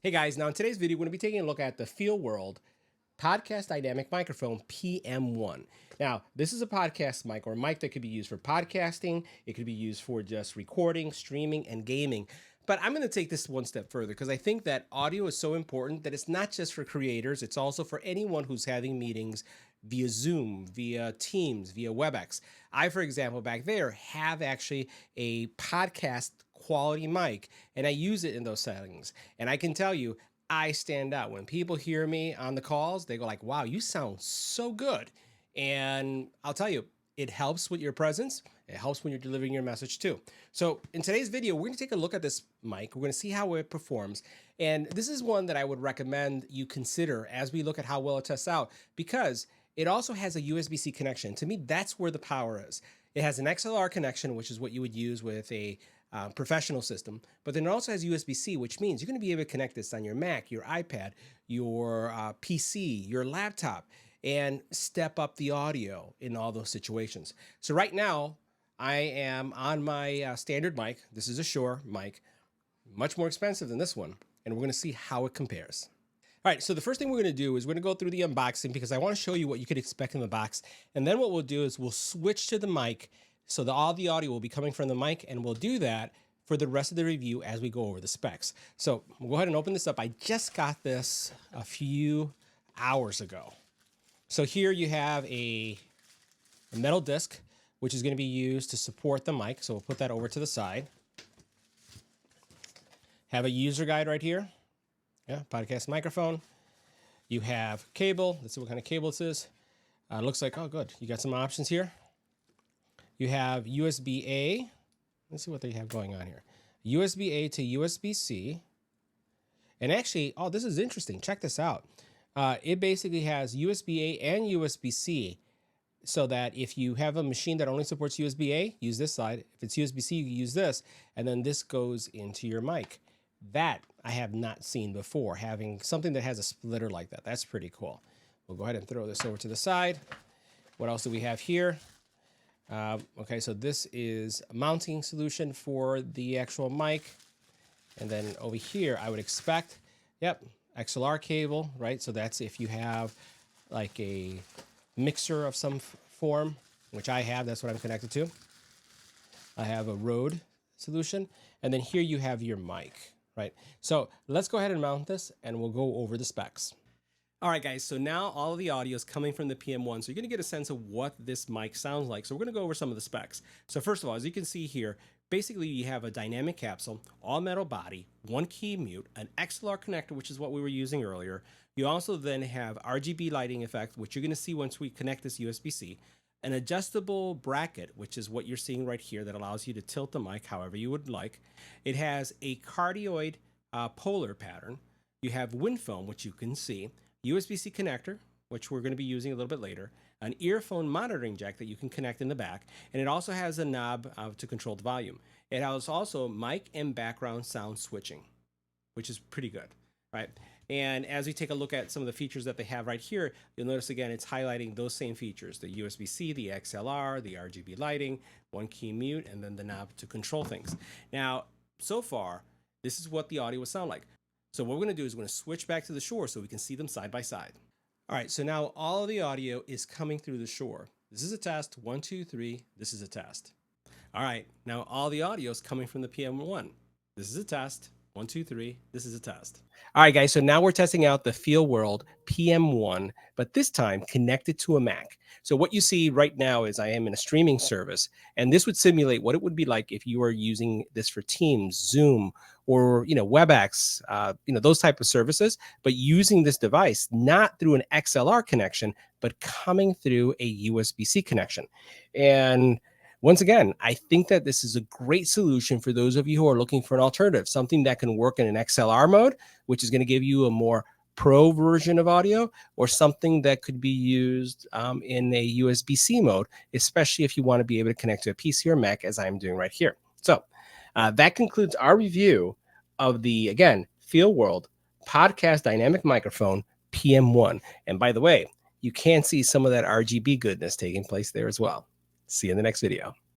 Hey guys, now in today's video, we're going to be taking a look at the Feel World Podcast Dynamic Microphone PM1. Now, this is a podcast mic or a mic that could be used for podcasting. It could be used for just recording, streaming, and gaming. But I'm going to take this one step further because I think that audio is so important that it's not just for creators, it's also for anyone who's having meetings via Zoom, via Teams, via WebEx. I, for example, back there have actually a podcast quality mic and I use it in those settings. And I can tell you, I stand out. When people hear me on the calls, they go like, wow, you sound so good. And I'll tell you, it helps with your presence. It helps when you're delivering your message too. So in today's video, we're going to take a look at this mic. We're going to see how it performs. And this is one that I would recommend you consider as we look at how well it tests out, because it also has a USB-C connection. To me, that's where the power is. It has an XLR connection, which is what you would use with a professional system, but then it also has USB-C, which means you're going to be able to connect this on your Mac, your iPad, your PC, your laptop, and step up the audio in all those situations. So right now, I am on my standard mic. This is a Shure mic, much more expensive than this one, and we're going to see how it compares. All right, so the first thing we're going to do is we're going to go through the unboxing because I want to show you what you could expect in the box, and then what we'll do is we'll switch to the mic so that all the audio will be coming from the mic, and we'll do that for the rest of the review as we go over the specs. So we'll go ahead and open this up. I just got this a few hours ago. So here you have a metal disc, which is going to be used to support the mic. So we'll put that over to the side. Have a user guide right here. Yeah, podcast microphone. You have cable. Let's see what kind of cable this is. Looks like, oh, good. You got some options here. You have USB-A. Let's see what they have going on here. USB-A to USB-C. And actually, oh, this is interesting. Check this out. It basically has USB-A and USB-C so that if you have a machine that only supports USB-A, use this side. If it's USB-C, you use this. And then this goes into your mic. That I have not seen before, having something that has a splitter like that. That's pretty cool. We'll go ahead and throw this over to the side. What else do we have here? Okay, so this is a mounting solution for the actual mic. And then over here, I would expect, yep, XLR cable, right? So that's if you have like a mixer of some form, which I have, that's what I'm connected to. I have a Rode solution. And then here you have your mic, right? So let's go ahead and mount this and we'll go over the specs. All right, guys, so now all of the audio is coming from the PM1, so you're going to get a sense of what this mic sounds like. So we're going to go over some of the specs. So first of all, as you can see here, basically you have a dynamic capsule, all metal body, one key mute, an XLR connector, which is what we were using earlier. You also then have RGB lighting effect, which you're going to see once we connect this USB-C, an adjustable bracket, which is what you're seeing right here that allows you to tilt the mic however you would like. It has a cardioid polar pattern. You have wind foam, which you can see. USB-C connector, which we're going to be using a little bit later, an earphone monitoring jack that you can connect in the back, and it also has a knob to control the volume. It has also mic and background sound switching, which is pretty good, right? And as we take a look at some of the features that they have right here, you'll notice again, it's highlighting those same features, the USB-C, the XLR, the RGB lighting, one key mute, and then the knob to control things. Now, so far, this is what the audio would sound like. So what we're going to do is we're going to switch back to the Shure so we can see them side by side. All right, so now all of the audio is coming through the Shure. This is a test, 1, 2, 3, this is a test. All right, now all the audio is coming from the PM1. This is a test, 1, 2, 3, this is a test. All right, guys, so now we're testing out the Feel World PM1, but this time connected to a Mac. So what you see right now is I am in a streaming service, and this would simulate what it would be like if you were using this for Teams, Zoom, or WebEx, those type of services, but using this device not through an XLR connection, but coming through a USB-C connection. And once again, I think that this is a great solution for those of you who are looking for an alternative, something that can work in an XLR mode, which is going to give you a more pro version of audio, or something that could be used in a USB-C mode, especially if you want to be able to connect to a PC or Mac, as I'm doing right here. So that concludes our review of the, again, Feel World Podcast Dynamic Microphone PM1. And by the way, you can see some of that RGB goodness taking place there as well. See you in the next video.